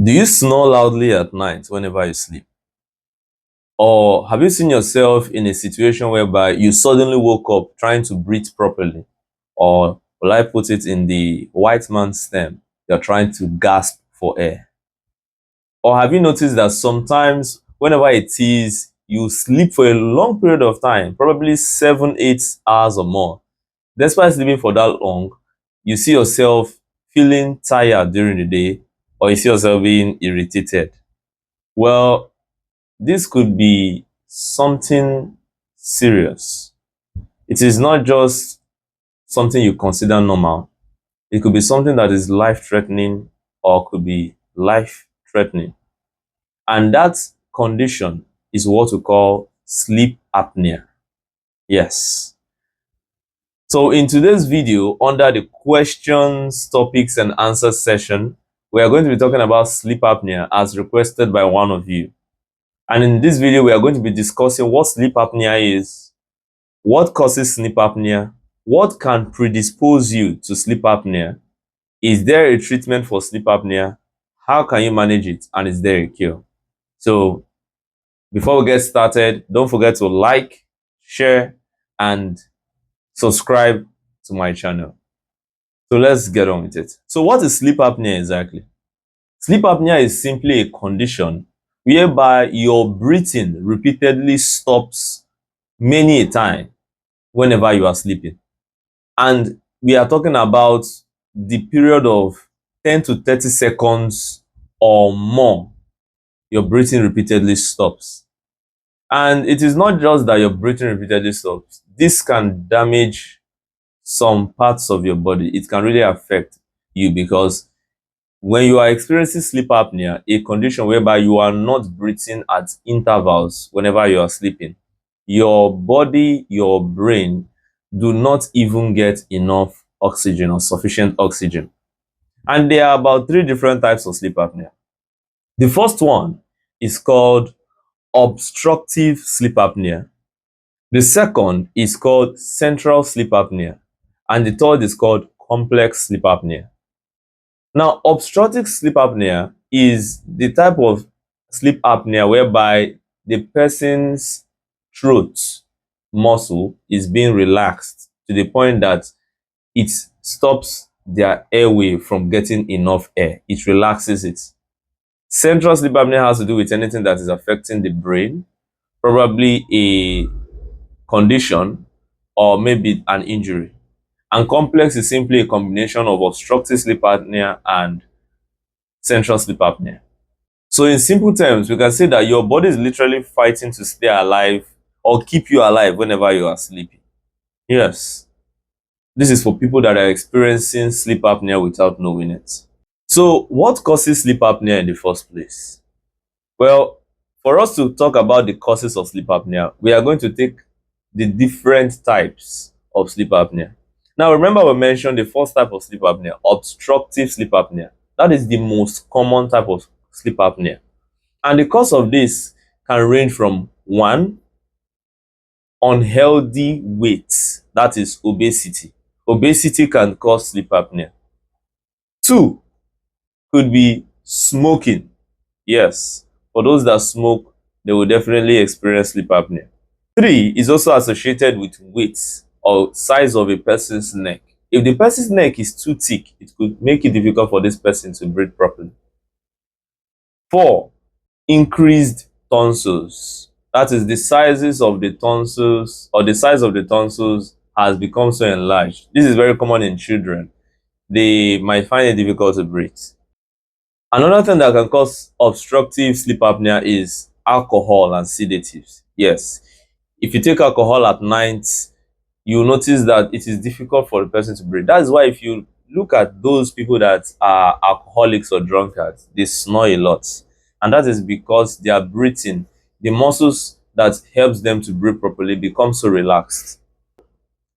Do you snore loudly at night whenever you sleep? Or have you seen yourself in a situation whereby you suddenly woke up trying to breathe properly? Or will I put it in the white man's term, you're trying to gasp for air? Or have you noticed that sometimes whenever it is you sleep for a long period of time, probably 7, 8 hours or more, despite sleeping for that long, you see yourself feeling tired during the day, or you see yourself being irritated? Well, this could be something serious. It is not just something you consider normal. It could be something that is life threatening or could be life threatening. And that condition is what we call sleep apnea. Yes. So in today's video, under the questions, topics, and answers session, we are going to be talking about sleep apnea as requested by one of you. And in this video, we are going to be discussing what sleep apnea is, what causes sleep apnea, what can predispose you to sleep apnea, is there a treatment for sleep apnea, how can you manage it, and is there a cure? So before we get started, don't forget to like, share, and subscribe to my channel. So let's get on with it. So what is sleep apnea exactly? Sleep apnea is simply a condition whereby your breathing repeatedly stops many a time whenever you are sleeping. And we are talking about the period of 10 to 30 seconds or more, your breathing repeatedly stops. And it is not just that your breathing repeatedly stops. This can damage some parts of your body. It can really affect you because when you are experiencing sleep apnea, a condition whereby you are not breathing at intervals whenever you are sleeping, your body, your brain do not even get enough oxygen or sufficient oxygen. And there are about 3 different types of sleep apnea. The first one is called obstructive sleep apnea. The second is called central sleep apnea. And the third is called complex sleep apnea. Now, obstructive sleep apnea is the type of sleep apnea whereby the person's throat muscle is being relaxed to the point that it stops their airway from getting enough air. It relaxes it. Central sleep apnea has to do with anything that is affecting the brain, probably a condition or maybe an injury. And complex is simply a combination of obstructive sleep apnea and central sleep apnea. So in simple terms, we can say that your body is literally fighting to stay alive or keep you alive whenever you are sleeping. Yes, this is for people that are experiencing sleep apnea without knowing it. So what causes sleep apnea in the first place? Well, for us to talk about the causes of sleep apnea, we are going to take the different types of sleep apnea. Now, remember we mentioned the first type of sleep apnea, obstructive sleep apnea. That is the most common type of sleep apnea. And the cause of this can range from 1, unhealthy weight, that is obesity. Obesity can cause sleep apnea. 2, could be smoking. Yes, for those that smoke, they will definitely experience sleep apnea. 3 is also associated with weight or size of a person's neck. If the person's neck is too thick, it could make it difficult for this person to breathe properly. 4, increased tonsils. That is, the sizes of the tonsils or the size of the tonsils has become so enlarged. This is very common in children. They might find it difficult to breathe. Another thing that can cause obstructive sleep apnea is alcohol and sedatives. Yes, if you take alcohol at night, you will notice that it is difficult for the person to breathe. That is why if you look at those people that are alcoholics or drunkards, they snore a lot. And that is because their breathing, the muscles that helps them to breathe properly become so relaxed.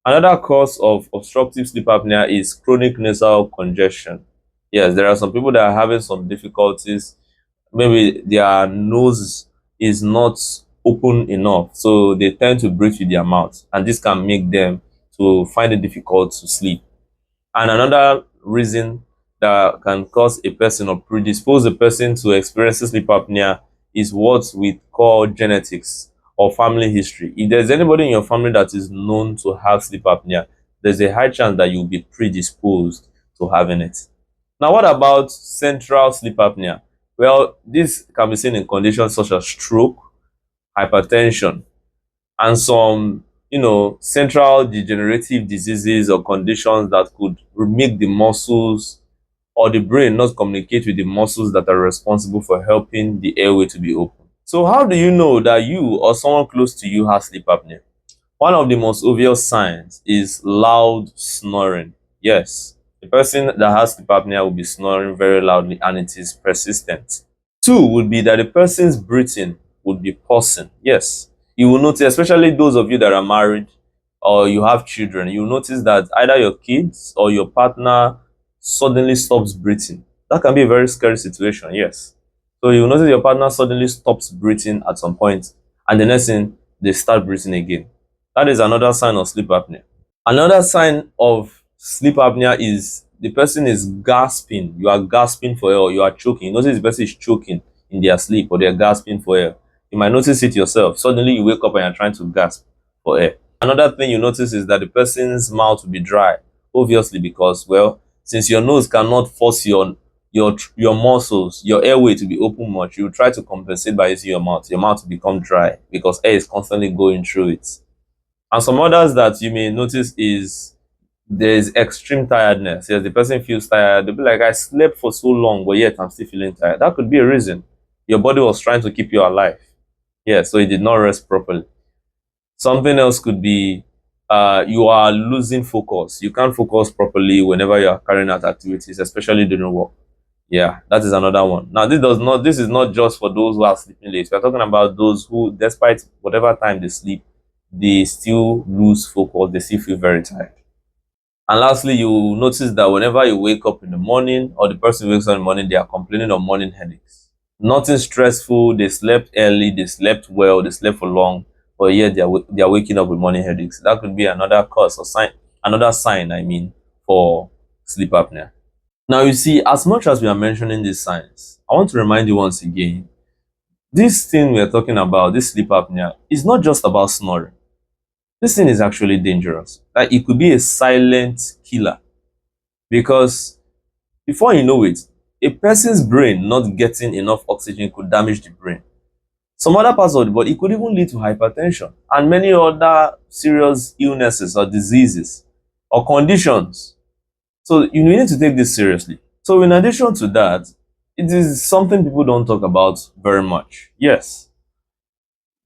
Another cause of obstructive sleep apnea is chronic nasal congestion. Yes, there are some people that are having some difficulties. Maybe their nose is not open enough, so they tend to breathe with their mouth, and this can make them to find it difficult to sleep. And another reason that can cause a person or predispose a person to experiencing sleep apnea is what we call genetics or family history. If there's anybody in your family that is known to have sleep apnea, there's a high chance that you'll be predisposed to having it. Now, what about central sleep apnea? Well, this can be seen in conditions such as stroke, hypertension, and some, central degenerative diseases or conditions that could make the muscles or the brain not communicate with the muscles that are responsible for helping the airway to be open. So, how do you know that you or someone close to you has sleep apnea? One of the most obvious signs is loud snoring. Yes, the person that has sleep apnea will be snoring very loudly and it is persistent. Two would be that the person's breathing would be pausing. Yes, you will notice, especially those of you that are married or you have children, you will notice that either your kids or your partner suddenly stops breathing. That can be a very scary situation, yes. So you will notice your partner suddenly stops breathing at some point, and the next thing, they start breathing again. That is another sign of sleep apnea. Another sign of sleep apnea is the person is gasping. You are gasping for air or you are choking. You notice the person is choking in their sleep or they're gasping for air. You might notice it yourself. Suddenly you wake up and you're trying to gasp for air. Another thing you notice is that the person's mouth will be dry. Obviously, because, well, since your nose cannot force your muscles, your airway to be open much, you try to compensate by using your mouth. Your mouth will become dry because air is constantly going through it. And some others that you may notice is there is extreme tiredness. Yes, the person feels tired. They'll be like, I slept for so long, but yet I'm still feeling tired. That could be a reason. Your body was trying to keep you alive. Yeah, so it did not rest properly. Something else could be you are losing focus. You can't focus properly whenever you are carrying out activities, especially during work. Yeah, that is another one. Now, this is not just for those who are sleeping late. We're talking about those who, despite whatever time they sleep, they still lose focus, they still feel very tired. And lastly, you will notice that whenever you wake up in the morning or the person wakes up in the morning, they are complaining of morning headaches. Nothing stressful, they slept early, they slept well, they slept for long, but yet they are waking up with morning headaches. That could be another cause or sign, another sign, for sleep apnea. Now, you see, as much as we are mentioning these signs, I want to remind you once again, this thing we are talking about, this sleep apnea, is not just about snoring. This thing is actually dangerous. Like, it could be a silent killer because before you know it, a person's brain not getting enough oxygen could damage the brain. Some other parts of the body, it could even lead to hypertension and many other serious illnesses or diseases or conditions. So you need to take this seriously. So in addition to that, it is something people don't talk about very much. Yes,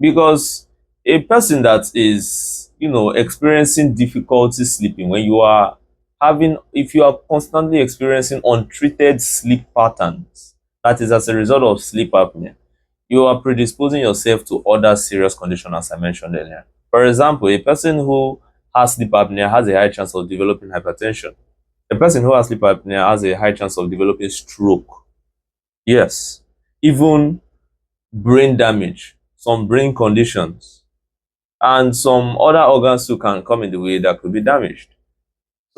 because a person that is, experiencing difficulty sleeping, when you are having, if you are constantly experiencing untreated sleep patterns, that is as a result of sleep apnea, you are predisposing yourself to other serious conditions, as I mentioned earlier. For example, a person who has sleep apnea has a high chance of developing hypertension. A person who has sleep apnea has a high chance of developing stroke. Yes, even brain damage, some brain conditions, and some other organs too can come in the way that could be damaged.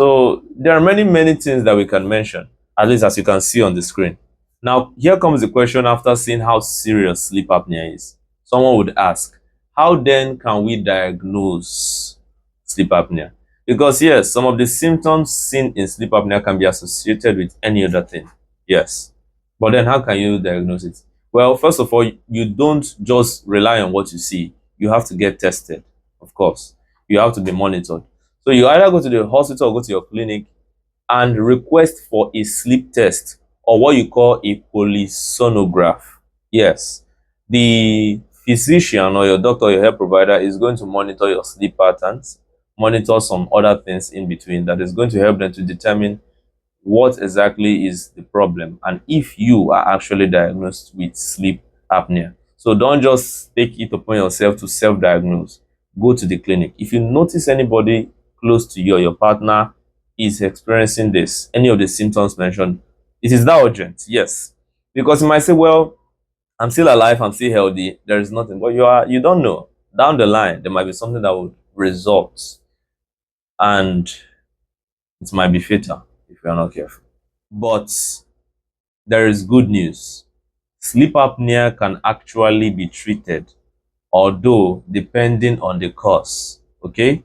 So there are many, many things that we can mention, at least as you can see on the screen. Now, here comes the question after seeing how serious sleep apnea is. Someone would ask, how then can we diagnose sleep apnea? Because yes, some of the symptoms seen in sleep apnea can be associated with any other thing. Yes. But then how can you diagnose it? Well, first of all, you don't just rely on what you see. You have to get tested, of course. You have to be monitored. So you either go to the hospital or go to your clinic and request for a sleep test or what you call a polysonograph. Yes, the physician or your doctor or your health provider is going to monitor your sleep patterns, monitor some other things in between that is going to help them to determine what exactly is the problem and if you are actually diagnosed with sleep apnea. So don't just take it upon yourself to self-diagnose. Go to the clinic. If you notice anybody close to you or your partner is experiencing this, any of the symptoms mentioned, it is that urgent, yes. Because you might say, well, I'm still alive, I'm still healthy, there is nothing. But you don't know. Down the line, there might be something that would result and it might be fatal if you're not careful. But there is good news. Sleep apnea can actually be treated, although depending on the cause. Okay?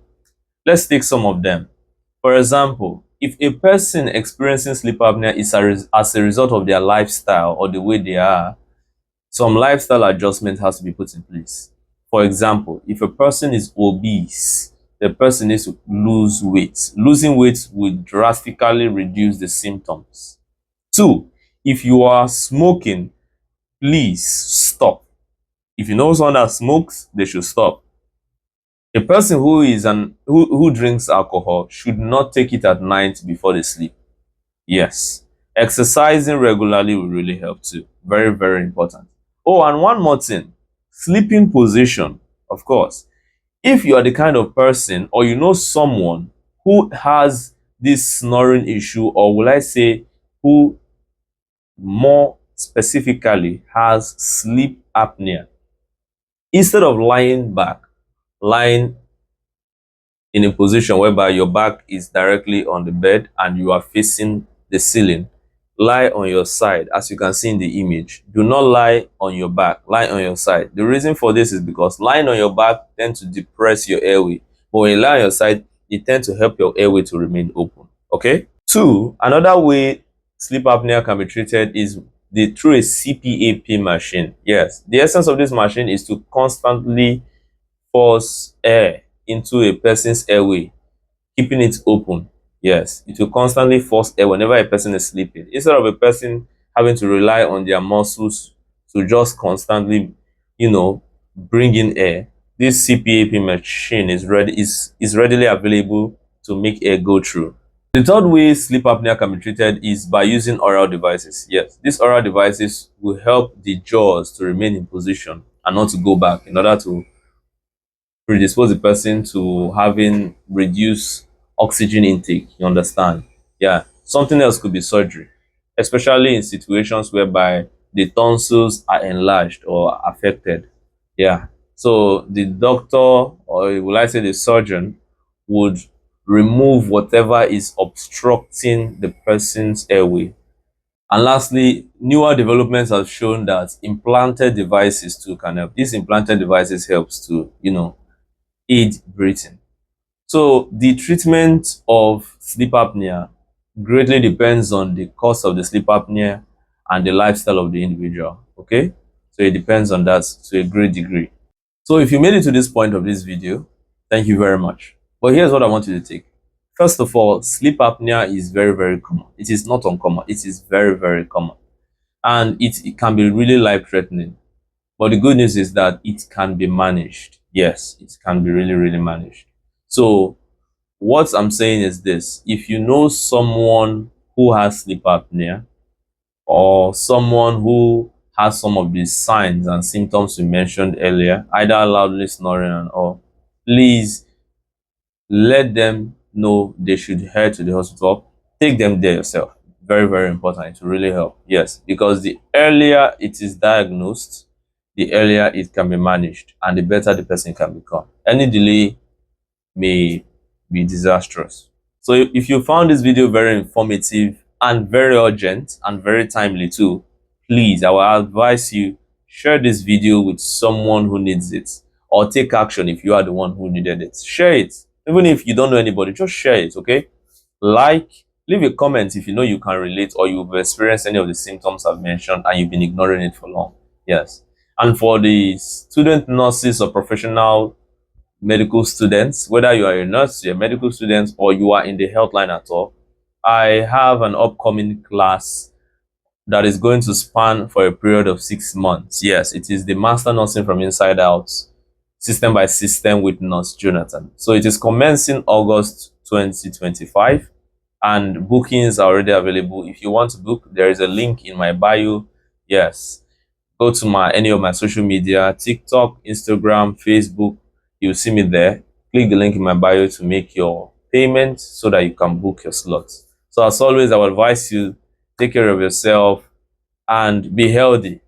Let's take some of them. For example, if a person experiencing sleep apnea is as a result of their lifestyle or the way they are, some lifestyle adjustment has to be put in place. For example, if a person is obese, the person needs to lose weight. Losing weight will drastically reduce the symptoms. Two, if you are smoking, please stop. If you know someone that smokes, they should stop. A person who drinks alcohol should not take it at night before they sleep. Yes. Exercising regularly will really help too. Very, very important. Oh, and one more thing. Sleeping position, of course. If you are the kind of person or you know someone who has this snoring issue, or will I say, who more specifically has sleep apnea, instead of lying back, lying in a position whereby your back is directly on the bed and you are facing the ceiling, lie on your side. As you can see in the image, do not lie on your back, lie on your side. The reason for this is because lying on your back tends to depress your airway, but when you lie on your side, it tends to help your airway to remain open. Okay. Two, another way sleep apnea can be treated is through a CPAP machine. Yes, the essence of this machine is to constantly force air into a person's airway, keeping it open. Yes, it will constantly force air whenever a person is sleeping. Instead of a person having to rely on their muscles to just constantly, bring in air, this CPAP machine is readily available to make air go through. The third way sleep apnea can be treated is by using oral devices. Yes, these oral devices will help the jaws to remain in position and not to go back in order to predispose the person to having reduced oxygen intake. You understand? Yeah. Something else could be surgery, especially in situations whereby the tonsils are enlarged or affected. Yeah. So the doctor, or will I say the surgeon, would remove whatever is obstructing the person's airway. And lastly, newer developments have shown that implanted devices too can help. These implanted devices helps to, aid breathing. So the treatment of sleep apnea greatly depends on the cause of the sleep apnea and the lifestyle of the individual. Okay, so it depends on that to a great degree. So if you made it to this point of this video, thank you very much. But here's what I want you to take. First of all, sleep apnea is very, very common. It is not uncommon. It is very, very common. And it can be really life-threatening. But the good news is that it can be managed. Yes, it can be really, really managed. So what I'm saying is this: if you know someone who has sleep apnea, or someone who has some of these signs and symptoms we mentioned earlier, either loudly snoring and all, please let them know they should head to the hospital. Take them there yourself. Very, very important. It will really help. Yes, because the earlier it is diagnosed, the earlier it can be managed and the better the person can become. Any delay may be disastrous. So if you found this video very informative and very urgent and very timely too, please, I will advise you, share this video with someone who needs it, or take action if you are the one who needed it. Share it. Even if you don't know anybody, just share it, okay? Like, leave a comment if you know you can relate or you've experienced any of the symptoms I've mentioned and you've been ignoring it for long. Yes. And for the student nurses or professional medical students, whether you are a nurse, you're a medical student, or you are in the health line at all, I have an upcoming class that is going to span for a period of 6 months. Yes, it is the Master Nursing from Inside Out, System by System with Nurse Jonathan. So it is commencing August 2025, and bookings are already available. If you want to book, there is a link in my bio. Yes, go to any of my social media, TikTok, Instagram, Facebook. You'll see me there. Click the link in my bio to make your payment so that you can book your slots. So as always, I will advise you, take care of yourself and be healthy.